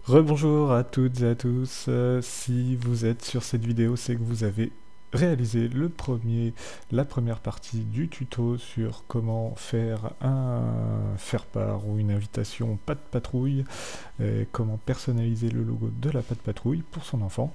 Rebonjour à toutes et à tous. Si vous êtes sur cette vidéo, c'est que vous avez réalisé la première partie du tuto sur comment faire un faire-part ou une invitation Pat' Patrouille, et comment personnaliser le logo de la Pat' Patrouille pour son enfant.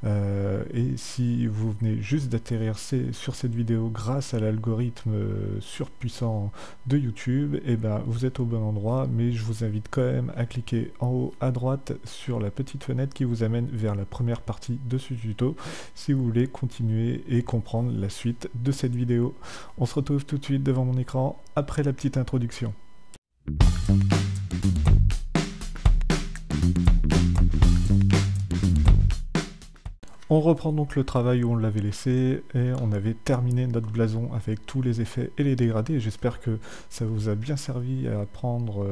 Et si vous venez juste d'atterrir sur cette vidéo grâce à l'algorithme surpuissant de YouTube, et ben vous êtes au bon endroit, mais je vous invite quand même à cliquer en haut à droite sur la petite fenêtre qui vous amène vers la première partie de ce tuto si vous voulez continuer et comprendre la suite de cette vidéo. On se retrouve tout de suite devant mon écran après la petite introduction. On reprend donc le travail où on l'avait laissé et on avait terminé notre blason avec tous les effets et les dégradés. J'espère que ça vous a bien servi à apprendre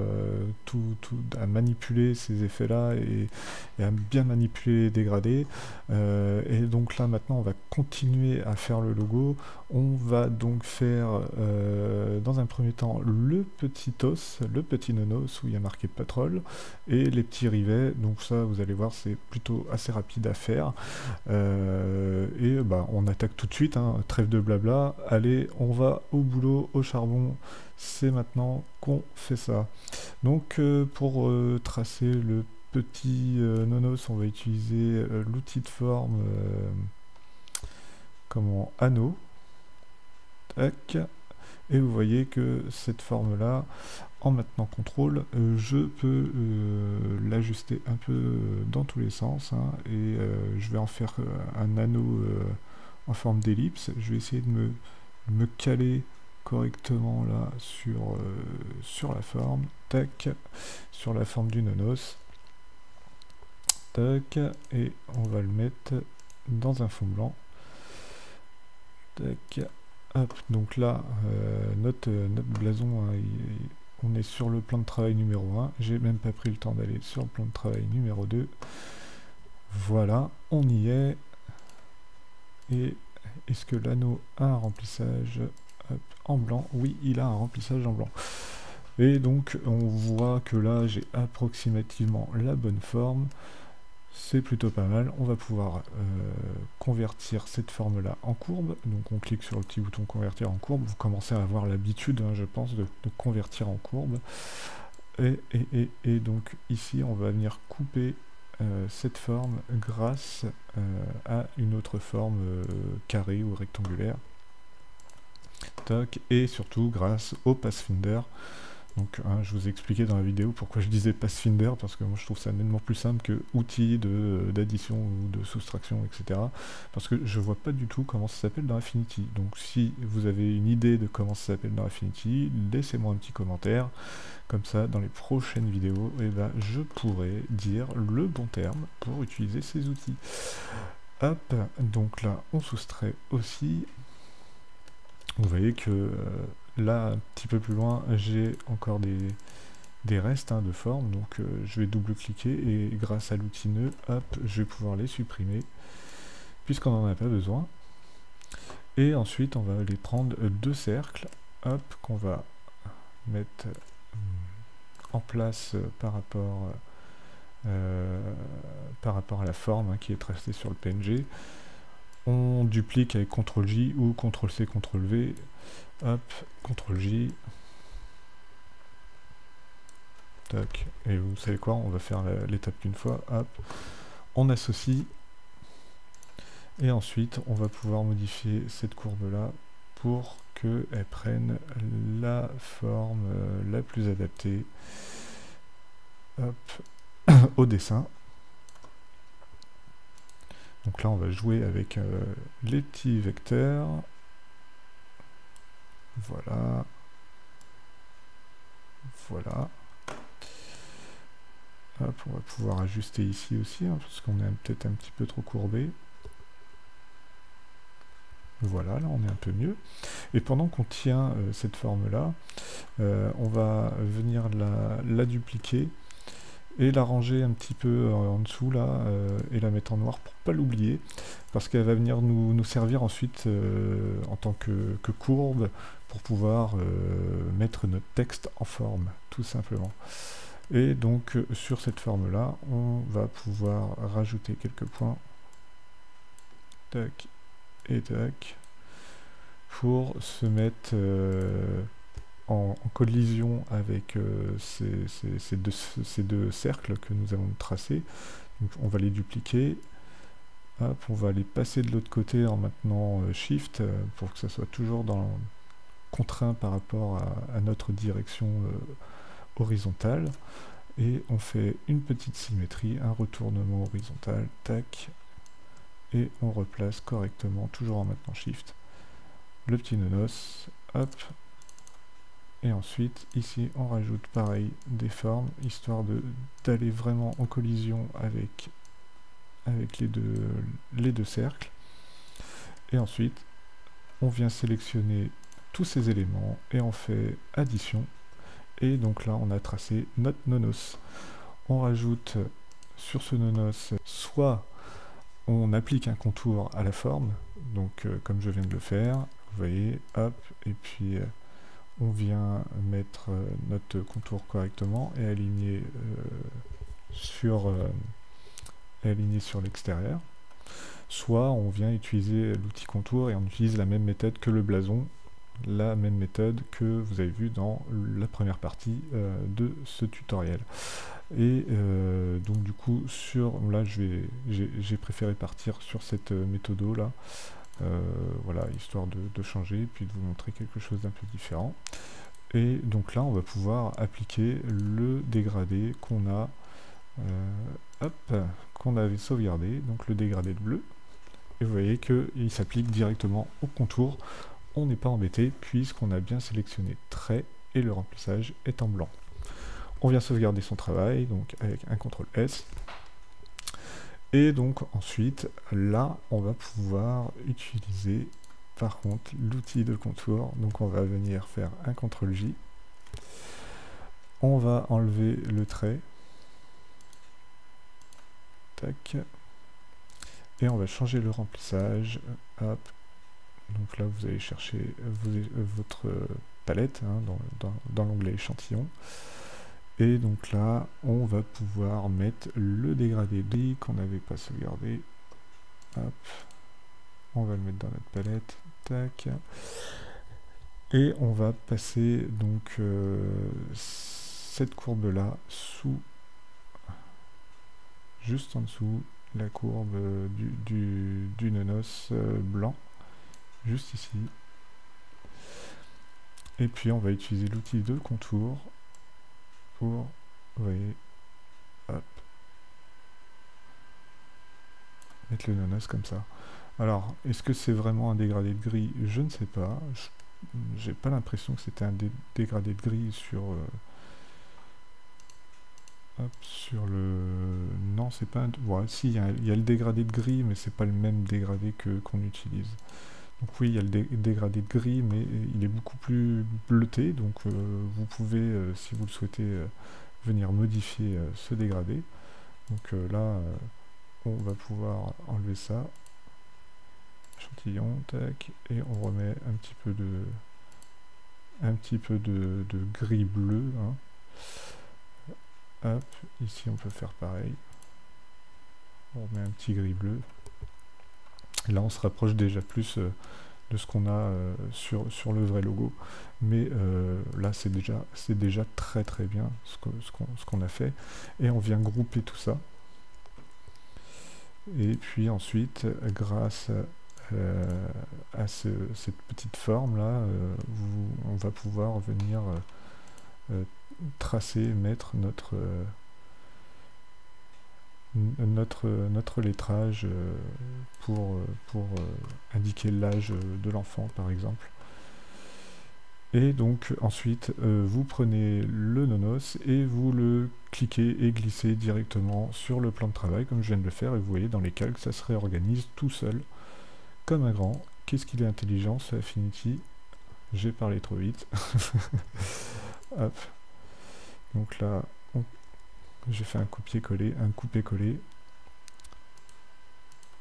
à manipuler ces effets-là et à bien manipuler les dégradés. Et donc là maintenant on va continuer à faire le logo. On va donc faire dans un premier temps le petit os, le petit nonos où il y a marqué Patrol et les petits rivets. Donc ça vous allez voir c'est plutôt assez rapide à faire. On attaque tout de suite, hein, trêve de blabla, allez on va au boulot, au charbon, c'est maintenant qu'on fait ça. Donc pour tracer le petit nonos, on va utiliser l'outil de forme comme anneau, tac, et vous voyez que cette forme là, en maintenant contrôle, je peux l'ajuster un peu dans tous les sens, hein, et je vais en faire un anneau en forme d'ellipse. Je vais essayer de me caler correctement là sur la forme, tac, sur la forme du nonos, tac, et on va le mettre dans un fond blanc, tac, hop. Donc là, notre blason, hein, on est sur le plan de travail numéro 1, j'ai même pas pris le temps d'aller sur le plan de travail numéro 2. Voilà, on y est. Et est-ce que l'anneau a un remplissage en blanc? Oui, il a un remplissage en blanc. Et donc on voit que là j'ai approximativement la bonne forme. C'est plutôt pas mal. On va pouvoir convertir cette forme là en courbe. Donc on clique sur le petit bouton convertir en courbe. Vous commencez à avoir l'habitude, hein, je pense, de convertir en courbe. Et donc ici on va venir couper cette forme grâce à une autre forme carrée ou rectangulaire. Toc, et surtout grâce au Pathfinder. Donc hein, je vous ai expliqué dans la vidéo pourquoi je disais Pathfinder, parce que moi je trouve ça nettement plus simple que outil d'addition ou de soustraction, etc. Parce que je vois pas du tout comment ça s'appelle dans Affinity. Donc si vous avez une idée de comment ça s'appelle dans Affinity, laissez-moi un petit commentaire. Comme ça, dans les prochaines vidéos, eh ben, je pourrai dire le bon terme pour utiliser ces outils. Hop, donc là, on soustrait aussi. Vous voyez que là, un petit peu plus loin, j'ai encore des restes, hein, de forme, donc je vais double-cliquer et grâce à l'outil nœud, hop, je vais pouvoir les supprimer, puisqu'on n'en a pas besoin. Et ensuite, on va aller prendre deux cercles, hop, qu'on va mettre en place par rapport à la forme, hein, qui est tracée sur le PNG. On duplique avec CTRL-J ou CTRL-C, CTRL-V, hop, CTRL-J, tac, et vous savez quoi, on va faire l'étape d'une fois, hop, on associe, et ensuite on va pouvoir modifier cette courbe-là pour qu'elle prenne la forme la plus adaptée, hop, au dessin. Donc là on va jouer avec les petits vecteurs, voilà, voilà. Hop, on va pouvoir ajuster ici aussi, hein, parce qu'on est peut-être un petit peu trop courbé. Voilà, là on est un peu mieux. Et pendant qu'on tient cette forme-là, on va venir la dupliquer et la ranger un petit peu en dessous là, et la mettre en noir pour pas l'oublier, parce qu'elle va venir nous servir ensuite en tant que courbe pour pouvoir mettre notre texte en forme, tout simplement. Et donc sur cette forme là, on va pouvoir rajouter quelques points, tac et tac, pour se mettre en collision avec ces deux cercles que nous avons tracés. Donc on va les dupliquer. Hop, on va les passer de l'autre côté en maintenant Shift pour que ça soit toujours contraint par rapport à notre direction horizontale. Et on fait une petite symétrie, un retournement horizontal, tac, et on replace correctement, toujours en maintenant Shift, le petit nonos, hop, et ensuite ici on rajoute pareil des formes, histoire d'aller vraiment en collision avec les deux cercles. Et ensuite on vient sélectionner tous ces éléments et on fait addition. Et donc là on a tracé notre nonos. On rajoute sur ce nonos, soit on applique un contour à la forme, donc comme je viens de le faire, vous voyez, hop, et puis on vient mettre notre contour correctement et aligner sur l'extérieur. Soit on vient utiliser l'outil contour et on utilise la même méthode que le blason, la même méthode que vous avez vu dans la première partie de ce tutoriel. Et donc du coup là j'ai préféré partir sur cette méthode là, voilà, histoire de changer puis de vous montrer quelque chose d'un peu différent. Et donc là on va pouvoir appliquer le dégradé qu'on a qu'on avait sauvegardé, donc le dégradé de bleu, et vous voyez qu'il s'applique directement au contour. On n'est pas embêté puisqu'on a bien sélectionné trait et le remplissage est en blanc. On vient sauvegarder son travail, donc avec un CTRL S. Et donc ensuite, là, on va pouvoir utiliser par contre l'outil de contour. Donc on va venir faire un CTRL J. On va enlever le trait. Tac. Et on va changer le remplissage. Hop. Donc là, vous allez chercher votre palette hein, dans l'onglet échantillon. Et donc là, on va pouvoir mettre le dégradé de gris qu'on n'avait pas sauvegardé. Hop. On va le mettre dans notre palette. Tac. Et on va passer donc cette courbe-là juste en dessous la courbe du nonos blanc. Juste ici. Et puis on va utiliser l'outil de contour pour, vous voyez, hop, mettre le nonos comme ça. Alors, est-ce que c'est vraiment un dégradé de gris? Je ne sais pas. J'ai pas l'impression que c'était un dégradé de gris sur le... Non, c'est pas un... Voilà, si, il y a le dégradé de gris, mais c'est pas le même dégradé qu'on utilise. Donc oui, il y a le dégradé de gris, mais il est beaucoup plus bleuté, donc vous pouvez, si vous le souhaitez, venir modifier ce dégradé. Donc là, on va pouvoir enlever ça. Échantillon, tac, et on remet un petit peu de gris bleu. Hein. Hop, ici on peut faire pareil. On remet un petit gris bleu. Et là on se rapproche déjà plus de ce qu'on a sur le vrai logo. Mais là c'est déjà très très bien ce qu'on a fait. Et on vient grouper tout ça. Et puis ensuite, grâce à cette petite forme là, on va pouvoir venir tracer, mettre notre lettrage pour indiquer l'âge de l'enfant par exemple. Et donc ensuite vous prenez le nonos et vous le cliquez et glissez directement sur le plan de travail comme je viens de le faire, et vous voyez dans les calques ça se réorganise tout seul comme un grand. Qu'est-ce qu'il est intelligent ce Affinity, j'ai parlé trop vite. Hop. Donc là j'ai fait un copier-coller, un couper-coller,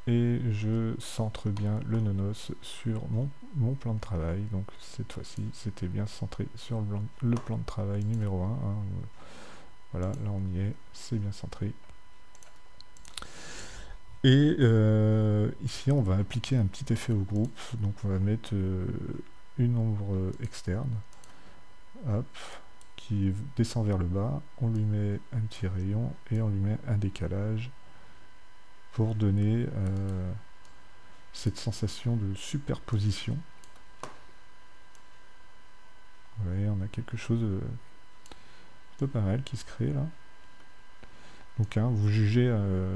et je centre bien le nonos sur mon plan de travail. Donc cette fois-ci c'était bien centré sur le plan de travail numéro 1 hein. Voilà, là on y est, c'est bien centré. Et ici on va appliquer un petit effet au groupe, donc on va mettre une ombre externe, hop, qui descend vers le bas, on lui met un petit rayon et on lui met un décalage pour donner cette sensation de superposition. Vous voyez, on a quelque chose de plutôt pas mal qui se crée là. Donc hein, vous jugez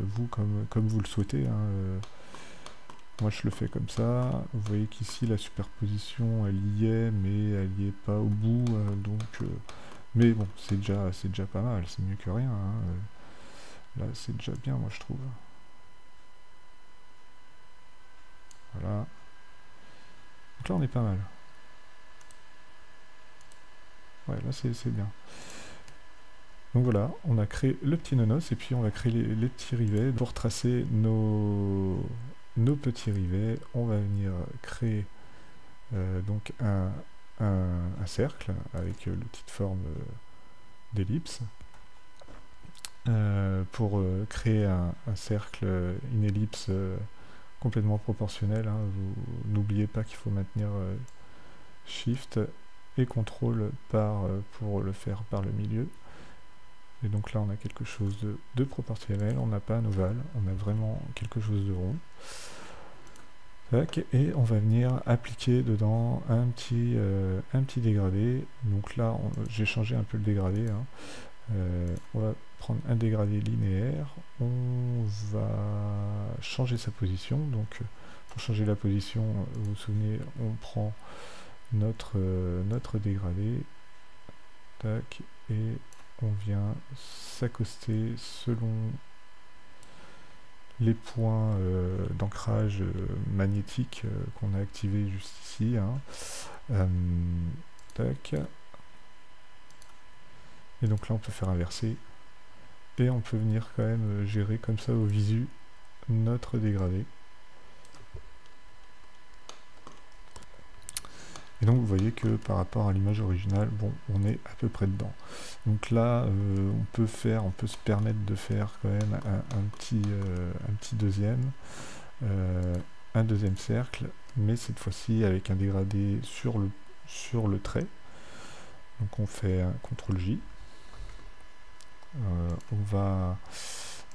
vous comme vous le souhaitez. Hein, moi je le fais comme ça. Vous voyez qu'ici la superposition elle y est, mais elle y est pas au bout. Mais bon, c'est déjà pas mal, c'est mieux que rien. Hein, là c'est déjà bien, moi je trouve. Voilà. Donc là on est pas mal. Ouais, là c'est bien. Donc voilà, on a créé le petit nonos et puis on va créer les petits rivets. Pour tracer nos petits rivets, on va venir créer donc un cercle avec la petite forme d'ellipse. Pour créer un cercle, une ellipse complètement proportionnelle, hein, vous n'oubliez pas qu'il faut maintenir Shift et CTRL pour le faire par le milieu. Et donc là on a quelque chose de proportionnel, on n'a pas un ovale, on a vraiment quelque chose de rond. Tac, et on va venir appliquer dedans un petit dégradé. Donc là j'ai changé un peu le dégradé. Hein. On va prendre un dégradé linéaire, on va changer sa position. Donc pour changer la position, vous vous souvenez, on prend notre dégradé, tac, et on vient s'accoster selon les points d'ancrage magnétique qu'on a activé juste ici. Hein. Tac. Et donc là on peut faire inverser. Et on peut venir quand même gérer comme ça au visu notre dégradé. Et donc vous voyez que par rapport à l'image originale, bon, on est à peu près dedans. Donc là, on peut se permettre de faire quand même un petit deuxième cercle, mais cette fois-ci avec un dégradé sur le trait. Donc on fait un CTRL-J. On va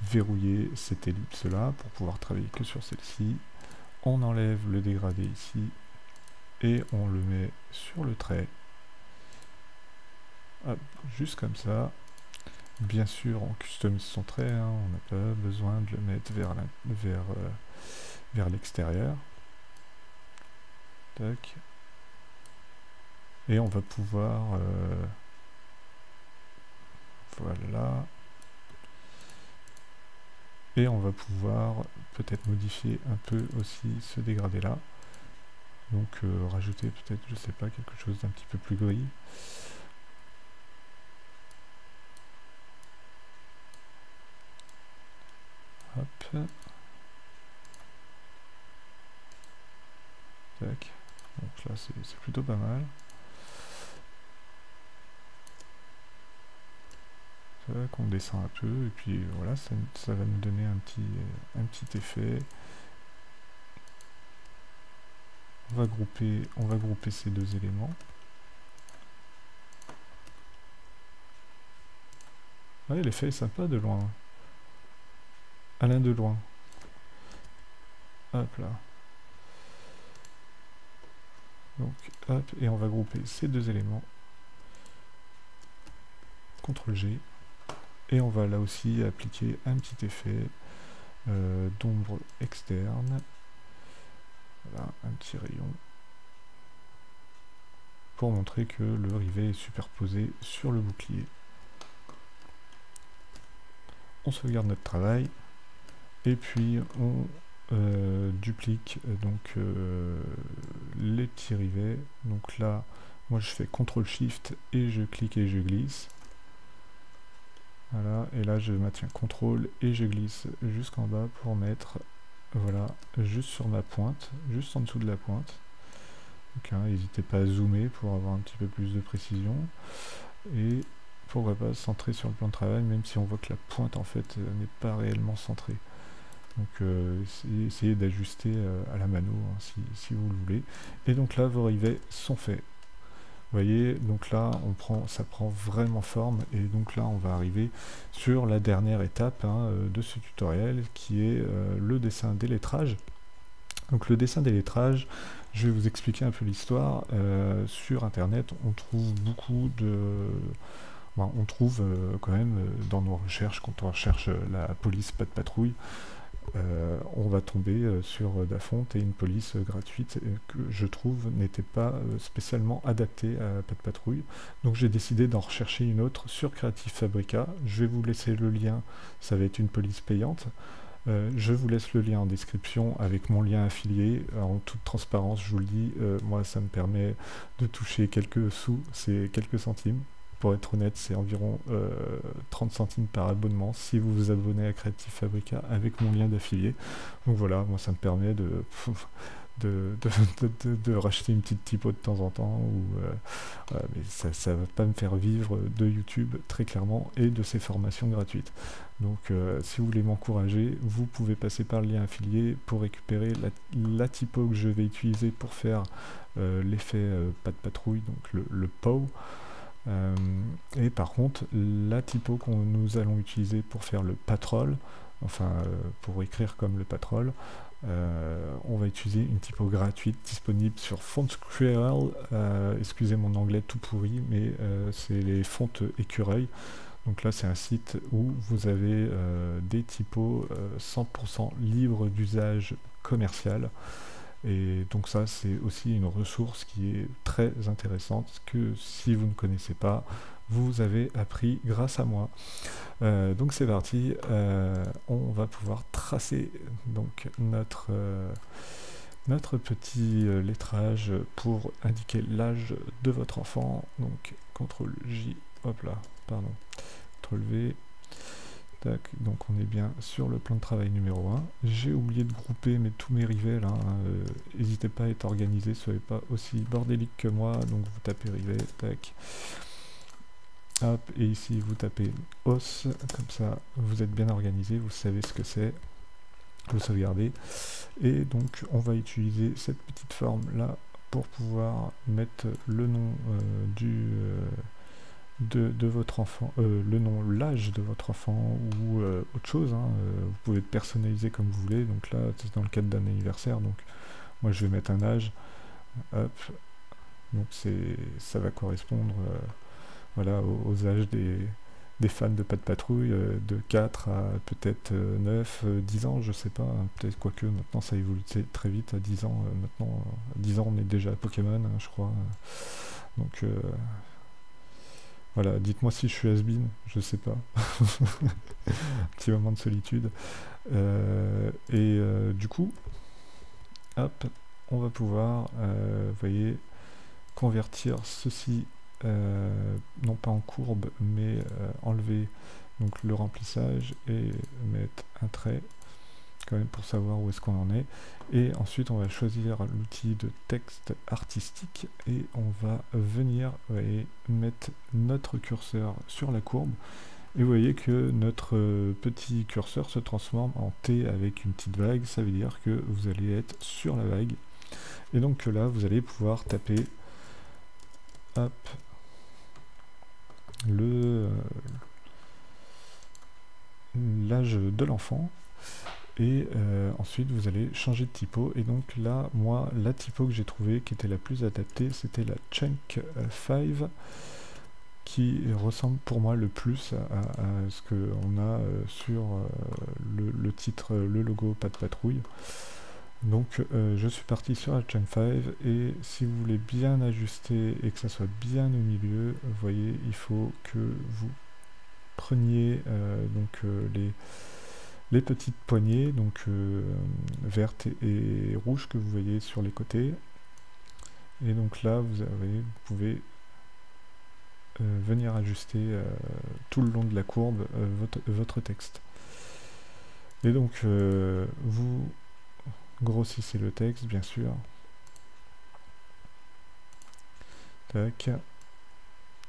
verrouiller cette ellipse là pour pouvoir travailler que sur celle-ci. On enlève le dégradé ici et on le met sur le trait. Hop, juste comme ça. Bien sûr, on customise son trait, hein, on n'a pas besoin de le mettre vers l'extérieur. Tac. Et on va pouvoir... voilà. Et on va pouvoir peut-être modifier un peu aussi ce dégradé là. Donc rajouter peut-être, je sais pas, quelque chose d'un petit peu plus gris. Hop. Tac. Donc là c'est plutôt pas mal. Tac, on descend un peu et puis voilà, ça va nous donner un petit effet. On va grouper ces deux éléments. Ouais, l'effet est sympa de loin. Alain de loin. Hop là. Donc, hop, et on va grouper ces deux éléments. CTRL-G. Et on va là aussi appliquer un petit effet d'ombre externe. Voilà, un petit rayon. Pour montrer que le rivet est superposé sur le bouclier. On sauvegarde notre travail. Et puis on duplique donc les petits rivets. Donc là, moi je fais CTRL-SHIFT et je clique et je glisse. Voilà, et là je maintiens CTRL et je glisse jusqu'en bas pour mettre, voilà, juste sur ma pointe, juste en dessous de la pointe. Donc n'hésitez pas à zoomer pour avoir un petit peu plus de précision. Et pourquoi pas centrer sur le plan de travail, même si on voit que la pointe en fait n'est pas réellement centrée. Donc essayez d'ajuster à la mano hein, si vous le voulez. Et donc là, vos rivets sont faits. Vous voyez, donc là, ça prend vraiment forme. Et donc là, on va arriver sur la dernière étape hein, de ce tutoriel, qui est le dessin des lettrages. Donc le dessin des lettrages, je vais vous expliquer un peu l'histoire. Sur Internet, on trouve beaucoup de... Bon, on trouve quand même dans nos recherches, quand on recherche la police pas de patrouille, on va tomber sur Dafont et une police gratuite que je trouve n'était pas spécialement adaptée à Pas de Patrouille. Donc j'ai décidé d'en rechercher une autre sur Creative Fabrica. Je vais vous laisser le lien, ça va être une police payante. Je vous laisse le lien en description avec mon lien affilié. En toute transparence, je vous le dis, moi ça me permet de toucher quelques sous, c'est quelques centimes. Pour être honnête, c'est environ 30 centimes par abonnement si vous vous abonnez à Creative Fabrica avec mon lien d'affilié. Donc voilà, moi ça me permet de racheter une petite typo de temps en temps, mais ça ne va pas me faire vivre de YouTube très clairement et de ces formations gratuites. Donc si vous voulez m'encourager, vous pouvez passer par le lien affilié pour récupérer la typo que je vais utiliser pour faire l'effet pas de patrouille, donc le POW. Et par contre, la typo que nous allons utiliser pour faire le patrol, enfin pour écrire comme le patrol, on va utiliser une typo gratuite disponible sur FontSquirrel. Excusez mon anglais tout pourri, mais c'est les fontes écureuil. Donc là, c'est un site où vous avez des typos 100% libres d'usage commercial. Et donc ça, c'est aussi une ressource qui est très intéressante, que si vous ne connaissez pas, vous avez appris grâce à moi. Donc c'est parti, on va pouvoir tracer donc notre petit lettrage pour indiquer l'âge de votre enfant. Donc CTRL J, hop là, pardon, CTRL V. Tac, donc on est bien sur le plan de travail numéro 1. J'ai oublié de grouper tous mes rivets là. N'hésitez pas à être organisé, soyez pas aussi bordélique que moi. Donc vous tapez rivet, tac. Hop, et ici vous tapez os, comme ça vous êtes bien organisé, vous savez ce que c'est. Vous sauvegardez. Et donc on va utiliser cette petite forme là pour pouvoir mettre le nom de votre enfant, le nom, l'âge de votre enfant ou autre chose. Hein. Vous pouvez le personnaliser comme vous voulez. Donc là, c'est dans le cadre d'un anniversaire. Donc moi, je vais mettre un âge. Hop. Donc ça va correspondre voilà, aux âges des fans de Pas de Patrouille, de 4 à peut-être 9, 10 ans, je sais pas. Hein, peut-être quoique maintenant ça évolue très vite à 10 ans. Maintenant, à 10 ans, on est déjà à Pokémon, hein, je crois. Donc voilà, dites-moi si je suis has-been, je sais pas. Petit moment de solitude. Du coup, hop, on va pouvoir, vous voyez, convertir ceci, non pas en courbe, mais enlever donc le remplissage et mettre un trait, quand même pour savoir où est-ce qu'on en est. Et ensuite on va choisir l'outil de texte artistique et on va venir, vous voyez, mettre notre curseur sur la courbe et vous voyez que notre petit curseur se transforme en T avec une petite vague. Ça veut dire que vous allez être sur la vague et donc là vous allez pouvoir taper hop l'âge de l'enfant. Et ensuite vous allez changer de typo, et donc là moi la typo que j'ai trouvée qui était la plus adaptée, c'était la Chunk 5, qui ressemble pour moi le plus à ce qu'on a sur le titre, le logo Pas de Patrouille. Donc je suis parti sur la Chunk 5, et si vous voulez bien ajuster et que ça soit bien au milieu, vous voyez, il faut que vous preniez donc les petites poignées, donc vertes et rouges que vous voyez sur les côtés. Et donc là, vous pouvez venir ajuster tout le long de la courbe votre texte. Et donc, vous grossissez le texte, bien sûr. Tac.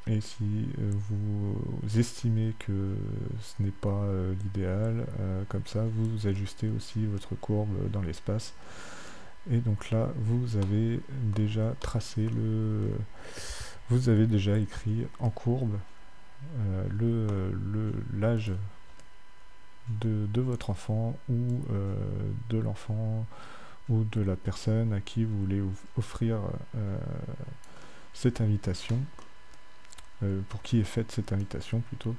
Et si vous estimez que ce n'est pas l'idéal, comme ça vous ajustez aussi votre courbe dans l'espace. Et donc là vous avez déjà tracé vous avez déjà écrit en courbe l'âge de votre enfant ou de l'enfant ou de la personne à qui vous voulez offrir cette invitation, pour qui est faite cette invitation plutôt.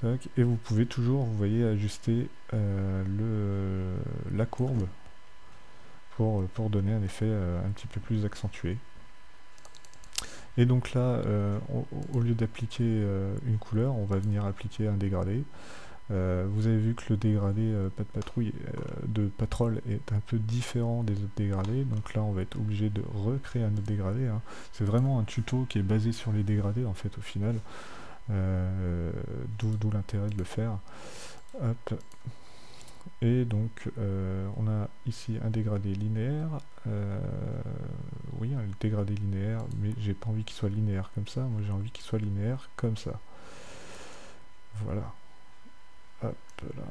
Tac. Et vous pouvez toujours, vous voyez, ajuster la courbe pour donner un effet un petit peu plus accentué. Et donc là, au lieu d'appliquer une couleur, on va venir appliquer un dégradé. Vous avez vu que le dégradé pas de patrouille de Patrol est un peu différent des autres dégradés, donc là on va être obligé de recréer un autre dégradé, hein. C'est vraiment un tuto qui est basé sur les dégradés en fait au final, d'où l'intérêt de le faire. Hop. Et donc on a ici un dégradé linéaire, oui un dégradé linéaire, mais j'ai pas envie qu'il soit linéaire comme ça, moi j'ai envie qu'il soit linéaire comme ça. Voilà. Hop là.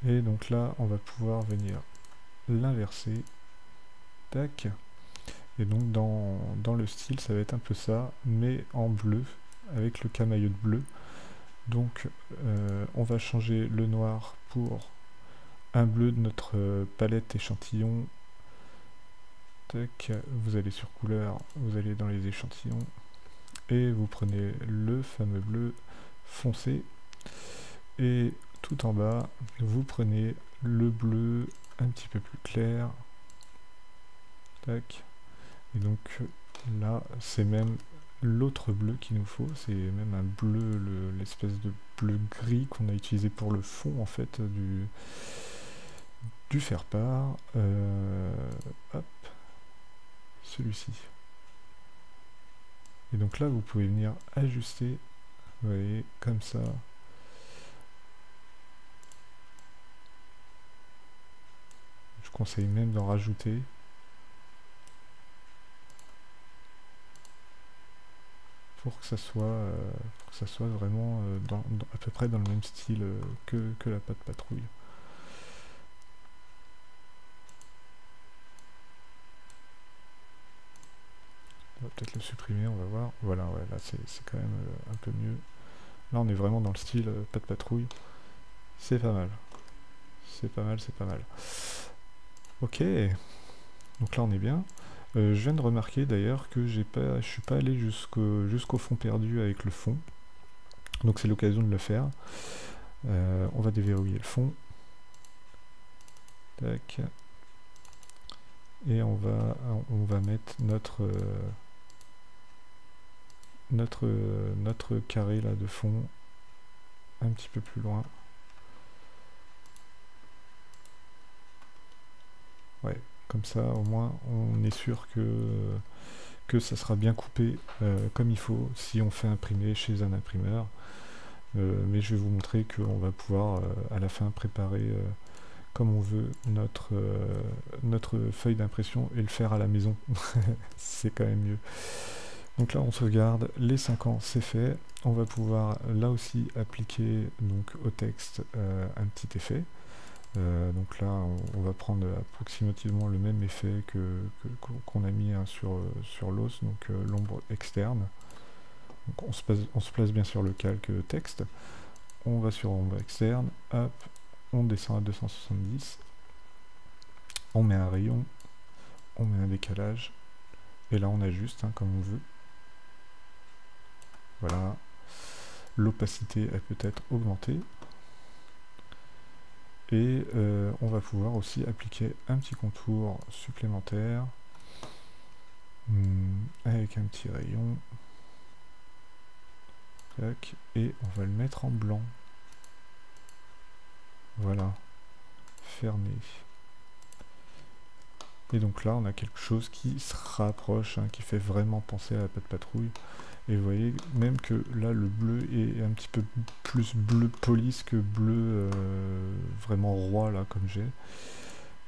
Et donc là, on va pouvoir venir l'inverser. Tac. Et donc dans le style, ça va être un peu ça, mais en bleu, avec le camailleux bleu. Donc on va changer le noir pour un bleu de notre palette échantillon. Tac. Vous allez sur couleur, vous allez dans les échantillons, et vous prenez le fameux bleu foncé. Et tout en bas, vous prenez le bleu un petit peu plus clair. Tac. Et donc là, c'est même l'autre bleu qu'il nous faut. C'est même un bleu, l'espèce de bleu gris qu'on a utilisé pour le fond en fait du faire-part. Hop, celui-ci. Et donc là, vous pouvez venir ajuster, vous voyez, comme ça. Je conseille même d'en rajouter. Pour que ça soit vraiment à peu près dans le même style que la patte patrouille. On va peut-être le supprimer, on va voir. Voilà, ouais, là c'est quand même un peu mieux. Là on est vraiment dans le style patte patrouille. C'est pas mal. C'est pas mal, c'est pas mal. Ok, donc là on est bien. Je viens de remarquer d'ailleurs que je suis pas allé jusqu'au fond perdu avec le fond. Donc c'est l'occasion de le faire. On va déverrouiller le fond. Tac. Et on va mettre notre carré là de fond un petit peu plus loin. Ouais, comme ça au moins on est sûr que ça sera bien coupé comme il faut si on fait imprimer chez un imprimeur. Mais je vais vous montrer qu'on va pouvoir à la fin préparer comme on veut notre feuille d'impression et le faire à la maison. C'est quand même mieux. Donc là on sauvegarde, les 5 ans c'est fait. On va pouvoir là aussi appliquer donc au texte un petit effet. Donc là on va prendre approximativement le même effet qu'on a mis hein, sur l'os, donc l'ombre externe. Donc on se place bien sur le calque texte, on va sur ombre externe, hop, on descend à 270, on met un rayon, on met un décalage, et là on ajuste hein, comme on veut. Voilà, l'opacité est peut-être augmentée. Et on va pouvoir aussi appliquer un petit contour supplémentaire avec un petit rayon. Tac, et on va le mettre en blanc. Voilà, fermé. Et donc là on a quelque chose qui se rapproche, hein, qui fait vraiment penser à la patte patrouille. Et vous voyez même que là le bleu est un petit peu plus bleu police que bleu vraiment roi là comme j'ai.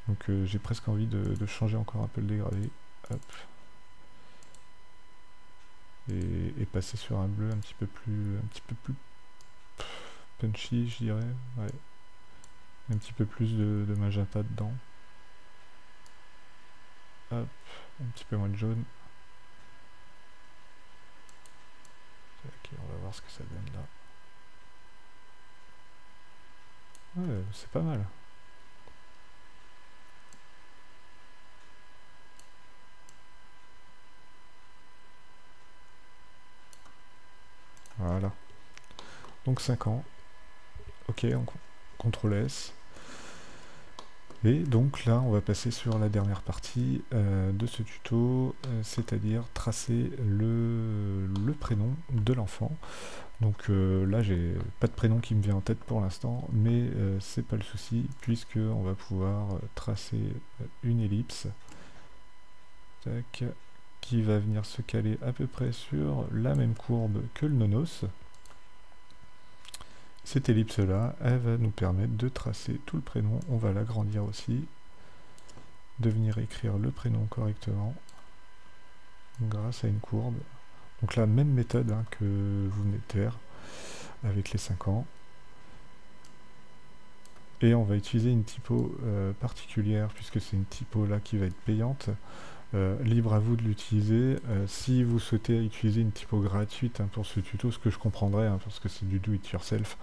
Donc j'ai presque envie de changer encore un peu le dégradé. Hop. et passer sur un bleu un petit peu plus punchy, je dirais. Ouais. Un petit peu plus de magenta dedans. Hop, un petit peu moins de jaune. Ok, on va voir ce que ça donne là. Ouais, c'est pas mal. Voilà. Donc 5 ans. Ok, on CTRL S. Et donc là, on va passer sur la dernière partie de ce tuto, c'est-à-dire tracer le prénom de l'enfant. Donc là, j'ai pas de prénom qui me vient en tête pour l'instant, mais c'est pas le souci, puisque on va pouvoir tracer une ellipse, tac, qui va venir se caler à peu près sur la même courbe que le nonos. Cette ellipse-là, elle va nous permettre de tracer tout le prénom. On va l'agrandir aussi, de venir écrire le prénom correctement grâce à une courbe. Donc la même méthode hein, que vous venez de faire avec les 5 ans. Et on va utiliser une typo particulière, puisque c'est une typo là qui va être payante. Libre à vous de l'utiliser. Si vous souhaitez utiliser une typo gratuite hein, pour ce tuto, ce que je comprendrais, hein, parce que c'est du do it yourself,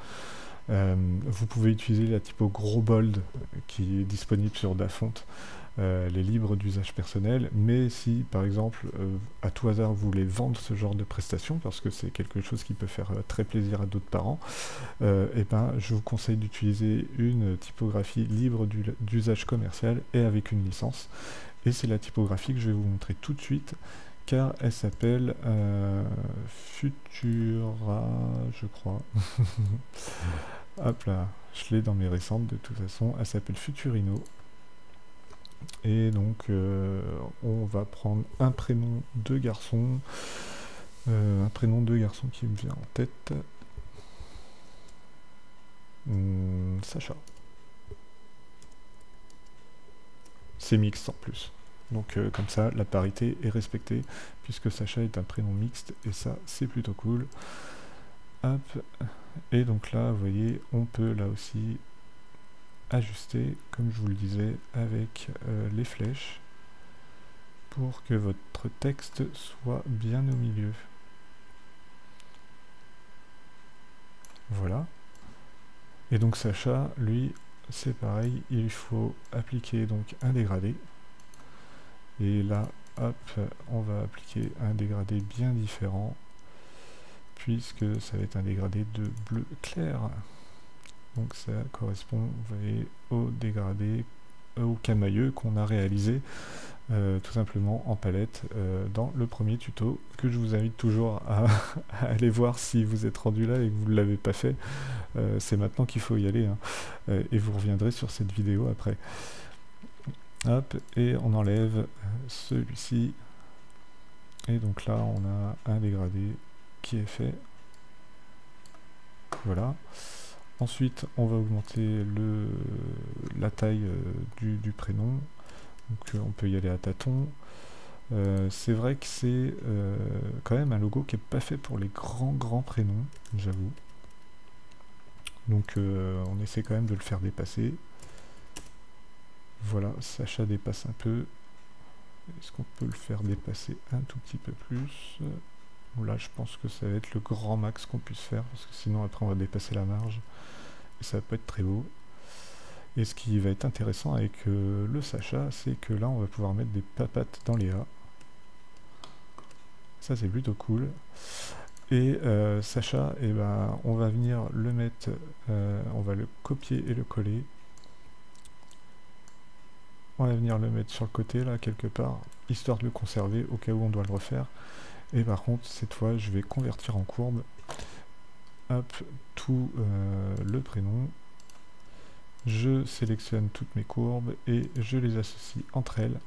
vous pouvez utiliser la typo gros bold qui est disponible sur Dafont. Les libres d'usage personnel, mais si par exemple à tout hasard vous voulez vendre ce genre de prestations parce que c'est quelque chose qui peut faire très plaisir à d'autres parents, et ben je vous conseille d'utiliser une typographie libre d'usage commercial et avec une licence, et c'est la typographie que je vais vous montrer tout de suite car elle s'appelle Futura, je crois. Hop là, je l'ai dans mes récentes de toute façon, elle s'appelle Futurino. Et donc on va prendre un prénom de garçon, qui me vient en tête, Sacha. C'est mixte en plus, donc comme ça la parité est respectée puisque Sacha est un prénom mixte et ça c'est plutôt cool. Hop, et donc là vous voyez on peut là aussi ajuster, comme je vous le disais, avec les flèches pour que votre texte soit bien au milieu. Voilà. Et donc Sacha, lui, c'est pareil, il faut appliquer donc un dégradé. Et là, hop, on va appliquer un dégradé bien différent, puisque ça va être un dégradé de bleu clair. Donc ça correspond, vous voyez, au dégradé, au camailleux qu'on a réalisé tout simplement en palette dans le premier tuto, que je vous invite toujours à aller voir si vous êtes rendu là et que vous ne l'avez pas fait. C'est maintenant qu'il faut y aller, hein. Et vous reviendrez sur cette vidéo après. Hop, et on enlève celui-ci, et donc là on a un dégradé qui est fait. Voilà. Ensuite on va augmenter la taille du prénom, donc on peut y aller à tâtons. C'est vrai que c'est quand même un logo qui n'est pas fait pour les grands prénoms, j'avoue. Donc on essaie quand même de le faire dépasser. Voilà, Sacha dépasse un peu. Est-ce qu'on peut le faire dépasser un tout petit peu plus? Là, je pense que ça va être le grand max qu'on puisse faire, parce que sinon après on va dépasser la marge. Et ça va pas être très beau. Et ce qui va être intéressant avec le Sacha, c'est que là on va pouvoir mettre des papates dans les A. Ça c'est plutôt cool. Et Sacha, eh ben, on va venir le mettre, on va le copier et le coller. On va venir le mettre sur le côté là quelque part, histoire de le conserver au cas où on doit le refaire. Et par contre cette fois je vais convertir en courbe. Hop, tout le prénom. Je sélectionne toutes mes courbes et je les associe entre elles.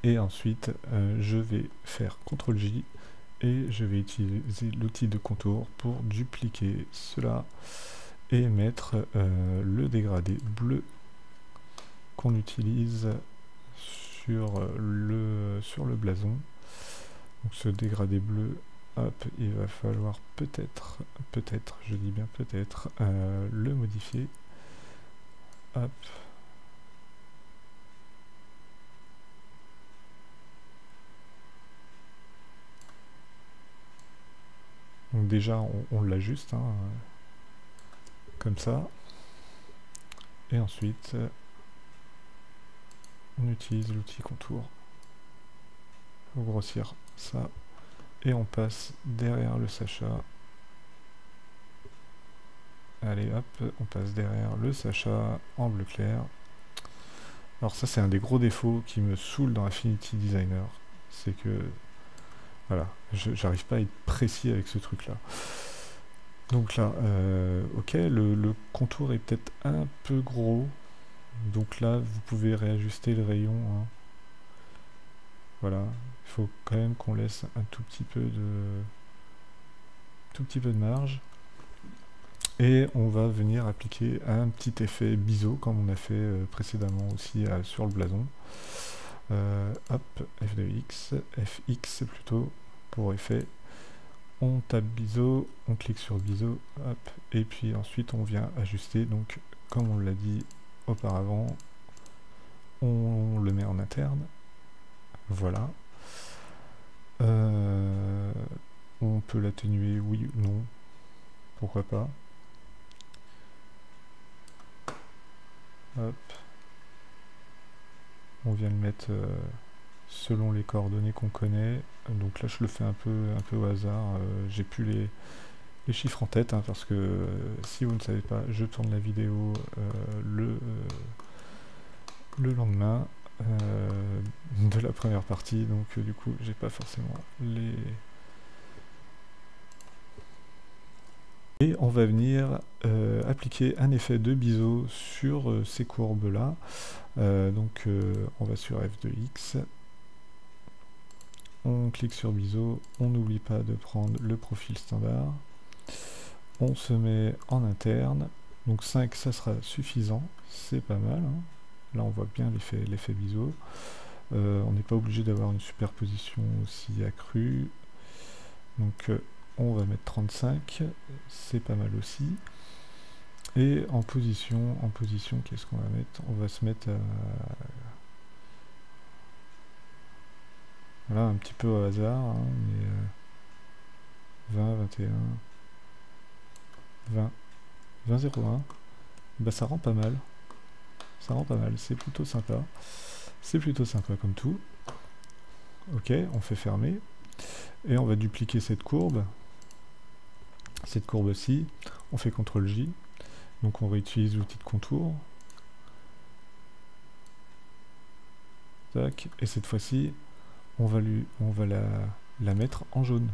Et ensuite je vais faire CTRL-J et je vais utiliser l'outil de contour pour dupliquer cela et mettre le dégradé bleu qu'on utilise sur le blason. Donc ce dégradé bleu, hop, il va falloir peut-être, je dis bien peut-être, le modifier. Hop. Donc déjà, on l'ajuste, hein, comme ça. Et ensuite, on utilise l'outil contour pour grossir ça. Et on passe derrière le Sacha. Allez hop, on passe derrière le Sacha en bleu clair. Alors ça c'est un des gros défauts qui me saoule dans Affinity Designer. C'est que, voilà, j'arrive pas à être précis avec ce truc là. Donc là, ok, le contour est peut-être un peu gros. Donc là, vous pouvez réajuster le rayon, hein. Voilà, il faut quand même qu'on laisse un tout petit peu de marge. Et on va venir appliquer un petit effet biseau, comme on a fait précédemment aussi sur le blason. Hop, F de X, FX plutôt, pour effet. On tape biseau, on clique sur biseau, hop, et puis ensuite on vient ajuster. Donc, comme on l'a dit auparavant, on le met en interne. Voilà. On peut l'atténuer, oui ou non. Pourquoi pas. Hop. On vient le mettre selon les coordonnées qu'on connaît. Donc là je le fais un peu au hasard. J'ai plus les chiffres en tête, hein, parce que si vous ne savez pas, je tourne la vidéo le lendemain de la première partie, donc du coup j'ai pas forcément les... Et on va venir appliquer un effet de biseau sur ces courbes là. Donc on va sur F de X, on clique sur biseau, on n'oublie pas de prendre le profil standard, on se met en interne, donc 5 ça sera suffisant, c'est pas mal, hein. Là on voit bien l'effet biseau. On n'est pas obligé d'avoir une superposition aussi accrue, donc on va mettre 35, c'est pas mal aussi. Et en position, qu'est-ce qu'on va mettre? On va se mettre à... Voilà, un petit peu au hasard, hein, mais 20, 21, 20, 20, 01. Bah ça rend pas mal. Ça rend pas mal, c'est plutôt sympa. C'est plutôt sympa comme tout. Ok, on fait fermer. Et on va dupliquer cette courbe. Cette courbe-ci. On fait CTRL-J. Donc on réutilise l'outil de contour. Tac. Et cette fois-ci, on va la mettre en jaune.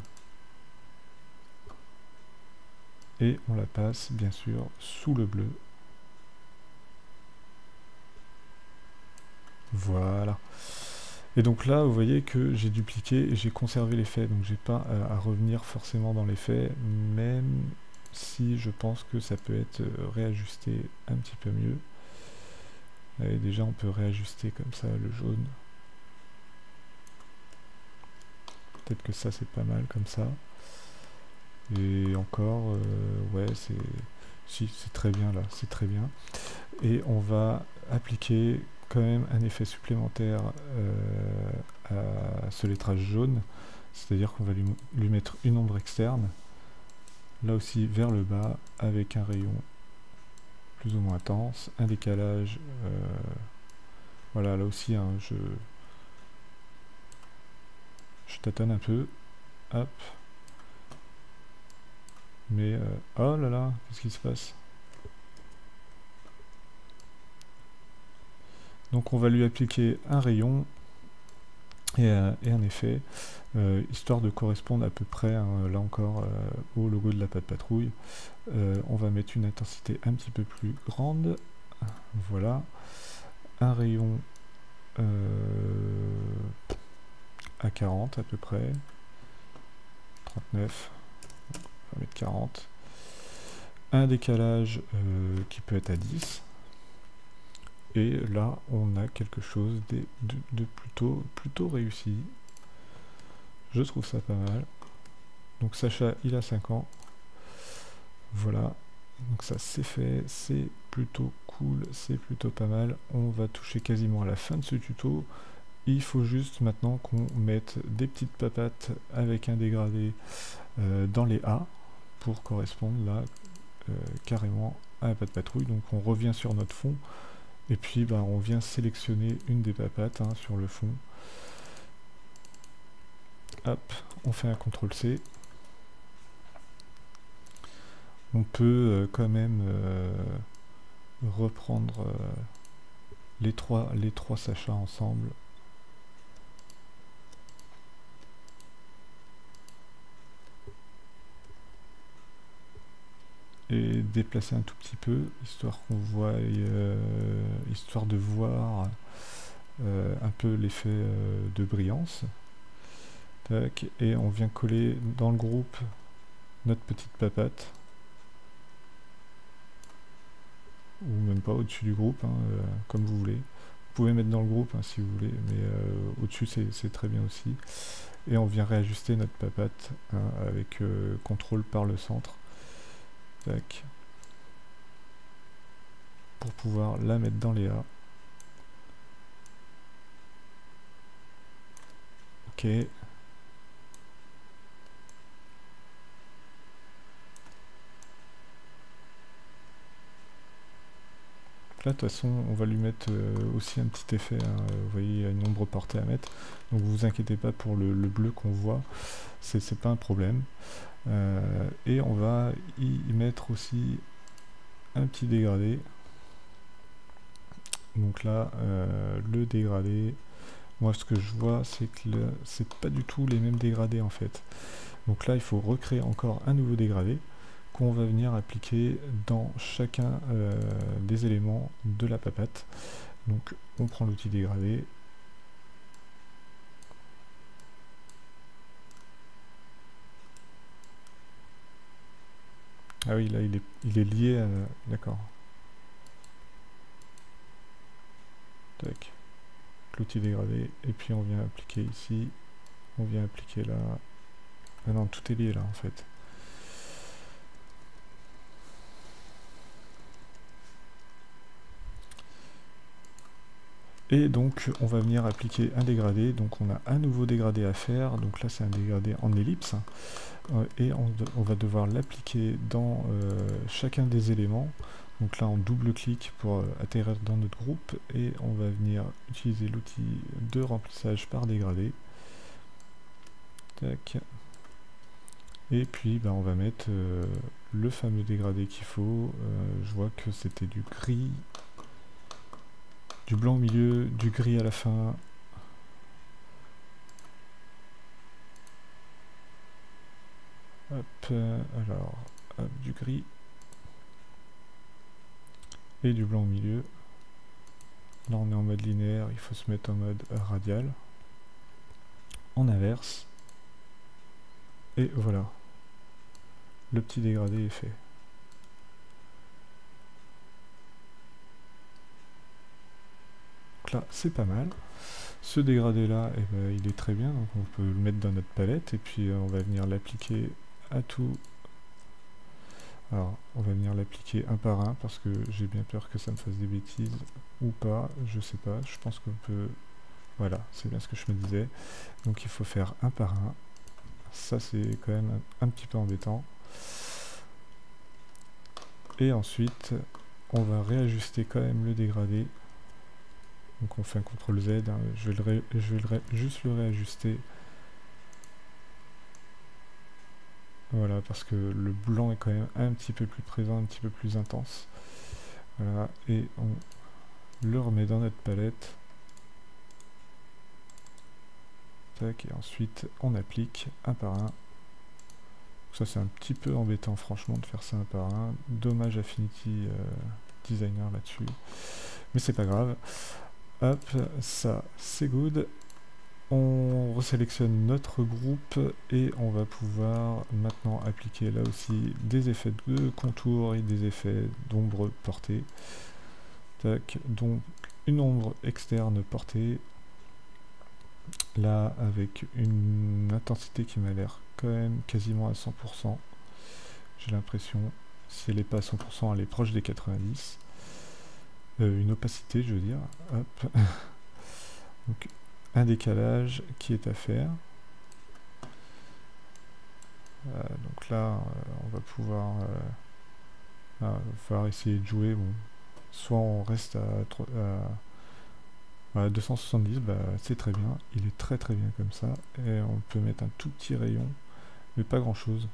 Et on la passe, bien sûr, sous le bleu. Voilà. Et donc là, vous voyez que j'ai dupliqué et j'ai conservé l'effet. Donc j'ai pas à revenir forcément dans l'effet, même si je pense que ça peut être réajusté un petit peu mieux. Et déjà, on peut réajuster comme ça le jaune. Peut-être que ça, c'est pas mal comme ça. Et encore, ouais, c'est très bien là, c'est très bien. Et on va appliquer quand même un effet supplémentaire à ce lettrage jaune, c'est-à-dire qu'on va lui mettre une ombre externe, là aussi vers le bas, avec un rayon plus ou moins intense, un décalage, voilà, là aussi, hein, je tâtonne un peu, hop, mais, oh là là, qu'est-ce qui se passe? Donc on va lui appliquer un rayon et un effet, histoire de correspondre à peu près, hein, là encore, au logo de la patte patrouille. On va mettre une intensité un petit peu plus grande, voilà, un rayon à 40 à peu près, 39, on va mettre 40, un décalage qui peut être à 10, et là on a quelque chose de plutôt réussi, Je trouve ça pas mal. Donc Sacha, il a 5 ans. Voilà. Donc ça c'est fait, c'est plutôt cool, c'est plutôt pas mal. On va toucher quasiment à la fin de ce tuto. Il faut juste maintenant qu'on mette des petites papates avec un dégradé dans les A pour correspondre là carrément à un pas de patrouille. Donc on revient sur notre fond et puis bah, on vient sélectionner une des papates hein, sur le fond. Hop, on fait un CTRL-C. On peut quand même reprendre les trois Sacha ensemble. Et déplacer un tout petit peu, histoire qu'on voit, histoire de voir un peu l'effet de brillance. Tac, et on vient coller dans le groupe notre petite papate. Ou même pas au-dessus du groupe, hein, comme vous voulez. Vous pouvez mettre dans le groupe hein, si vous voulez, mais au-dessus c'est très bien aussi. Et on vient réajuster notre papate hein, avec contrôle par le centre. Tac. Pour pouvoir la mettre dans les A. Ok. Là, de toute façon, on va lui mettre aussi un petit effet. Hein, vous voyez, il y a une ombre portée à mettre. Donc, vous inquiétez pas pour le bleu qu'on voit. C'est pas un problème. Et on va y mettre aussi un petit dégradé. Donc là, le dégradé, moi ce que je vois, c'est que c'est pas du tout les mêmes dégradés en fait. Donc là, il faut recréer encore un nouveau dégradé qu'on va venir appliquer dans chacun des éléments de la papate. Donc on prend l'outil dégradé. Ah oui, là il est lié à... D'accord. Tac. L'outil dégradé. Et puis on vient appliquer ici. On vient appliquer là. Ah non, tout est lié là en fait. Et donc on va venir appliquer un dégradé, donc on a un nouveau dégradé à faire, donc là c'est un dégradé en ellipse, et on va devoir l'appliquer dans chacun des éléments, donc là on double-clique pour atterrir dans notre groupe, et on va venir utiliser l'outil de remplissage par dégradé. Tac. Et puis bah, on va mettre le fameux dégradé qu'il faut, je vois que c'était du gris, du blanc au milieu, du gris à la fin. Hop, alors, hop, du gris. Et du blanc au milieu. Là on est en mode linéaire, il faut se mettre en mode radial. On inverse. Et voilà. Le petit dégradé est fait. Donc là, c'est pas mal. Ce dégradé là, eh ben, il est très bien, donc on peut le mettre dans notre palette et puis on va venir l'appliquer à tout. Alors, on va venir l'appliquer un par un parce que j'ai bien peur que ça me fasse des bêtises ou pas, je sais pas, je pense qu'on peut... Voilà, c'est bien ce que je me disais. Donc il faut faire un par un. Ça c'est quand même un petit peu embêtant. Et ensuite, on va réajuster quand même le dégradé. Donc on fait un CTRL Z, hein. Je vais juste le réajuster. Voilà, parce que le blanc est quand même un petit peu plus présent, un petit peu plus intense. Voilà, et on le remet dans notre palette. Tac, et ensuite on applique un par un. Ça c'est un petit peu embêtant franchement de faire ça un par un. Dommage Affinity Designer là-dessus. Mais c'est pas grave. Hop, ça c'est good. On resélectionne notre groupe et on va pouvoir maintenant appliquer là aussi des effets de contour et des effets d'ombre portée. Tac, donc une ombre externe portée. là avec une intensité qui m'a l'air quand même quasiment à 100%. J'ai l'impression, si elle n'est pas à 100%, elle est proche des 90. Une opacité, je veux dire. Hop. Donc, un décalage qui est à faire. Donc là, on va pouvoir, va falloir essayer de jouer. Bon, soit on reste à 270, bah, c'est très bien. Il est très très bien comme ça. Et on peut mettre un tout petit rayon, mais pas grand chose.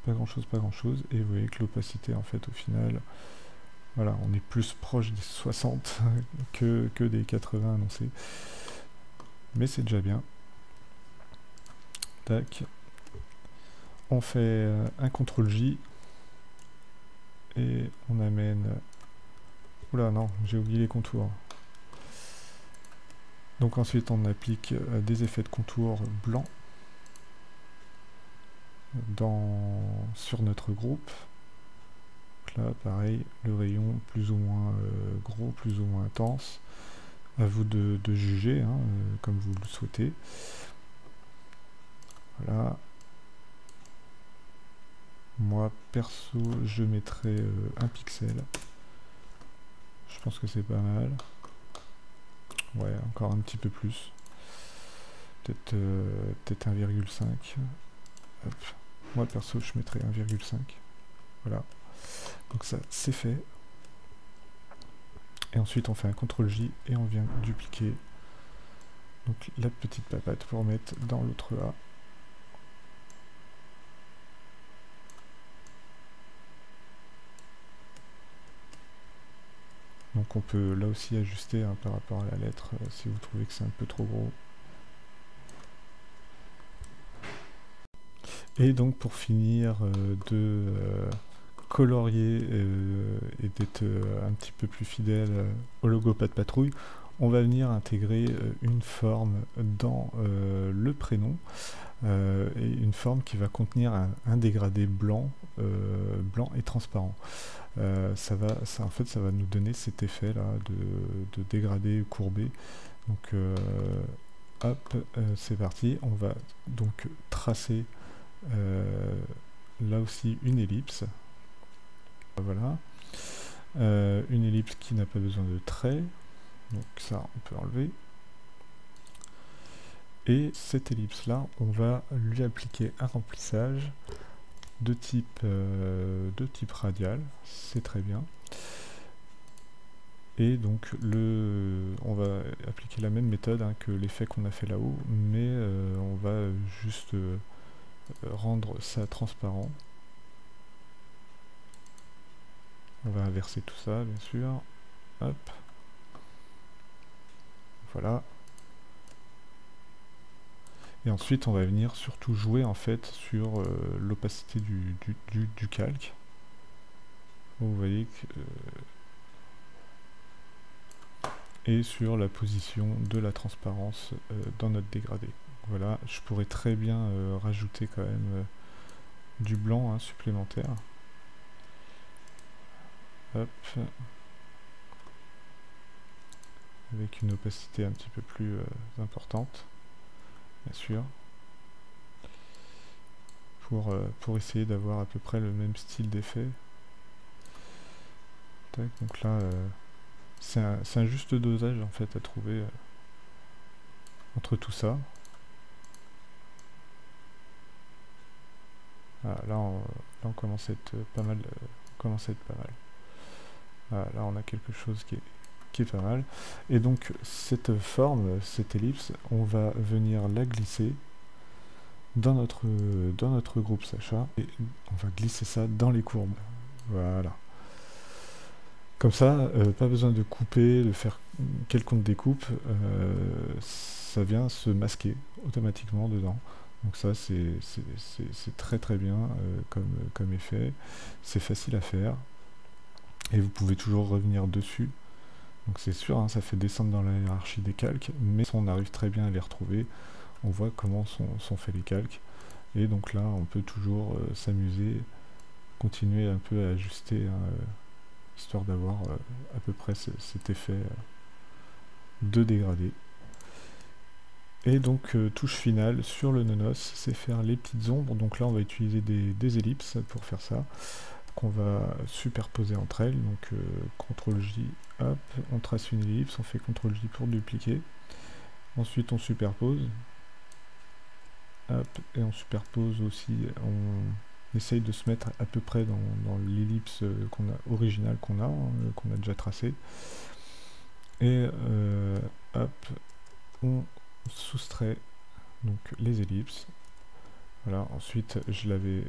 Pas grand chose, pas grand chose. Et vous voyez que l'opacité, en fait, au final, voilà, on est plus proche des 60 que des 80 annoncés. Mais c'est déjà bien. Tac. On fait un CTRL-J. Et on amène... Oula, non, j'ai oublié les contours. Donc ensuite, on applique des effets de contour blancs sur notre groupe. Donc là, pareil, le rayon plus ou moins gros, plus ou moins intense. À vous de juger, hein, comme vous le souhaitez. Voilà. Moi, perso, je mettrai 1 pixel. Je pense que c'est pas mal. Ouais, encore un petit peu plus. Peut-être 1,5. Hop. Moi, perso, je mettrai 1,5. Voilà. Donc ça, c'est fait. Et ensuite, on fait un CTRL-J et on vient dupliquer donc, la petite papate pour mettre dans l'autre A. Donc on peut là aussi ajuster hein, par rapport à la lettre si vous trouvez que c'est un peu trop gros. Et donc pour finir de colorier et d'être un petit peu plus fidèle au logo Pas de Patrouille, on va venir intégrer une forme dans le prénom et une forme qui va contenir un dégradé blanc, blanc et transparent. En fait, ça va nous donner cet effet là de dégradé courbé. Donc hop, c'est parti. On va donc tracer là aussi une ellipse. Voilà. Une ellipse qui n'a pas besoin de traits. Donc ça, on peut enlever. Et cette ellipse là, on va lui appliquer un remplissage de type radial. C'est très bien. Et donc on va appliquer la même méthode hein, que l'effet qu'on a fait là-haut, mais on va juste rendre ça transparent. On va inverser tout ça, bien sûr. Hop. Voilà. Et ensuite, on va venir surtout jouer en fait sur l'opacité du calque. Vous voyez que... et sur la position de la transparence dans notre dégradé. Voilà, je pourrais très bien rajouter quand même du blanc hein, supplémentaire. Hop. Avec une opacité un petit peu plus importante, bien sûr. Pour essayer d'avoir à peu près le même style d'effet. Donc là, c'est un juste dosage en fait à trouver entre tout ça. Ah, là, on commence à être pas mal. Ah, là, on a quelque chose qui est pas mal. Et donc, cette forme, cette ellipse, on va venir la glisser dans notre groupe Sacha. Et on va glisser ça dans les courbes. Voilà. Comme ça, pas besoin de couper, de faire quelconque découpe. Ça vient se masquer automatiquement dedans. Donc ça, c'est très très bien comme effet. C'est facile à faire. Et vous pouvez toujours revenir dessus. Donc c'est sûr, hein, ça fait descendre dans la hiérarchie des calques, mais on arrive très bien à les retrouver. On voit comment sont faits les calques. Et donc là, on peut toujours s'amuser, continuer un peu à ajuster, hein, histoire d'avoir à peu près cet effet de dégradé. Et donc touche finale sur le nonos, c'est faire les petites ombres. Donc là on va utiliser des ellipses pour faire ça, qu'on va superposer entre elles. Donc CTRL J, hop, on trace une ellipse, on fait CTRL J pour dupliquer. Ensuite on superpose, hop, et on superpose aussi, on essaye de se mettre à peu près dans l'ellipse originale qu'on a déjà tracée. Et hop, on soustrait donc les ellipses. Voilà, ensuite j'avais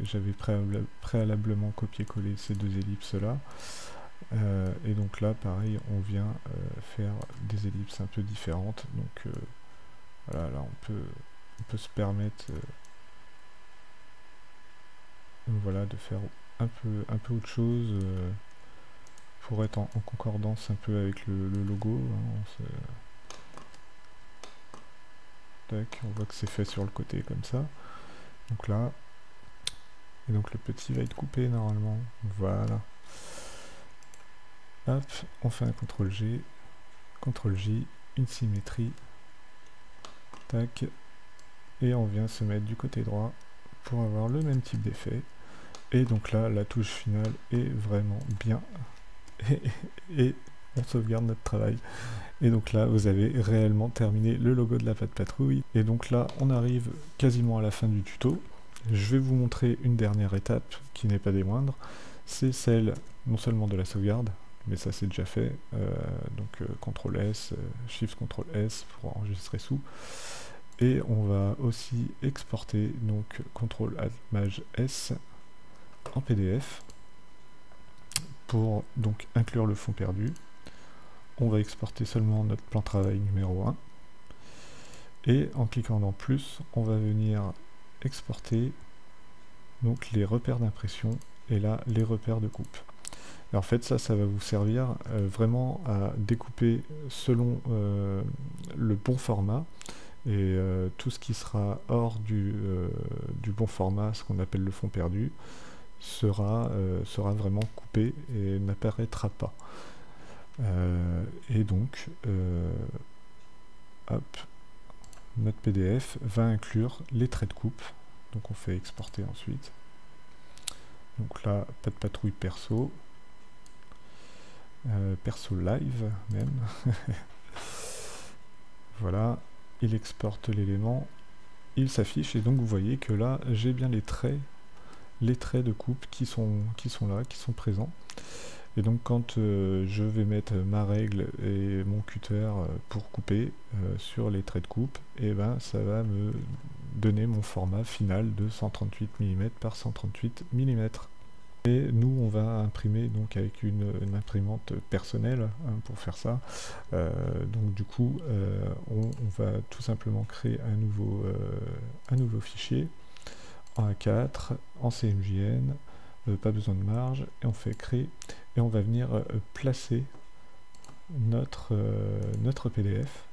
préalablement copié-collé ces deux ellipses là. Et donc là pareil on vient faire des ellipses un peu différentes. Donc voilà, là on peut se permettre voilà, de faire un peu autre chose pour être en concordance un peu avec le logo, hein. Tac, on voit que c'est fait sur le côté comme ça. Donc là, et donc le petit va être coupé normalement. Voilà. Hop, on fait un CTRL G, CTRL J, une symétrie. Tac. Et on vient se mettre du côté droit pour avoir le même type d'effet. Et donc là, la touche finale est vraiment bien. Et on sauvegarde notre travail. Et donc là, vous avez réellement terminé le logo de la Pat' Patrouille. Et donc là, on arrive quasiment à la fin du tuto. Je vais vous montrer une dernière étape qui n'est pas des moindres. C'est celle non seulement de la sauvegarde, mais ça c'est déjà fait. Donc CTRL S, Shift CTRL S pour enregistrer sous. Et on va aussi exporter, donc CTRL Alt Maj S en PDF pour donc inclure le fond perdu. On va exporter seulement notre plan de travail numéro 1. Et en cliquant dans plus, on va venir exporter donc les repères d'impression et là les repères de coupe. Et en fait ça va vous servir vraiment à découper selon le bon format. Et tout ce qui sera hors du bon format, ce qu'on appelle le fond perdu, sera vraiment coupé et n'apparaîtra pas. Et donc, hop, notre PDF va inclure les traits de coupe. Donc on fait exporter ensuite. Donc là, Pat' Patrouille perso. Perso live même. Voilà, il exporte l'élément, il s'affiche et donc vous voyez que là j'ai bien les traits de coupe qui sont là, qui sont présents. Et donc quand je vais mettre ma règle et mon cutter pour couper sur les traits de coupe, et ben ça va me donner mon format final de 138 mm par 138 mm. Et nous on va imprimer donc avec une imprimante personnelle hein, pour faire ça. Donc du coup on va tout simplement créer un nouveau fichier en A4, en CMJN, pas besoin de marge, et on fait créer et on va venir placer notre PDF.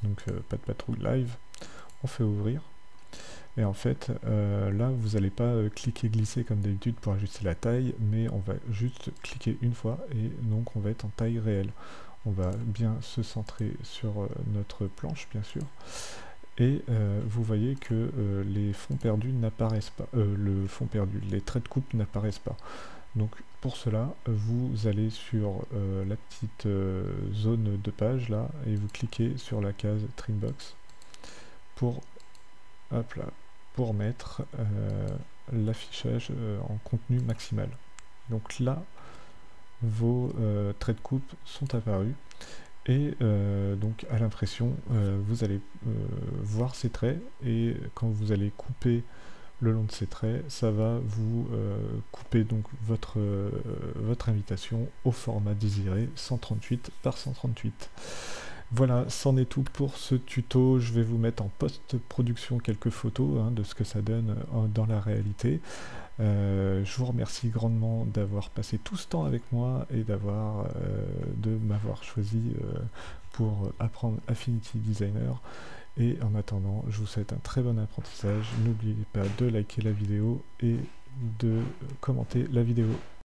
Donc Pat' Patrouille live, on fait ouvrir. Et en fait, là, vous n'allez pas cliquer glisser comme d'habitude pour ajuster la taille, mais on va juste cliquer une fois et donc on va être en taille réelle. On va bien se centrer sur notre planche, bien sûr. Et vous voyez que les fonds perdus n'apparaissent pas. Les traits de coupe n'apparaissent pas. Donc pour cela, vous allez sur la petite zone de page là et vous cliquez sur la case Trimbox pour hop là, pour mettre l'affichage en contenu maximal. Donc là, vos traits de coupe sont apparus et donc à l'impression, vous allez voir ces traits et quand vous allez couper le long de ces traits, ça va vous couper donc votre invitation au format désiré 138 par 138. Voilà, c'en est tout pour ce tuto. Je vais vous mettre en post-production quelques photos hein, de ce que ça donne dans la réalité. Je vous remercie grandement d'avoir passé tout ce temps avec moi et de m'avoir choisi pour apprendre Affinity Designer. Et en attendant, je vous souhaite un très bon apprentissage. N'oubliez pas de liker la vidéo et de commenter la vidéo.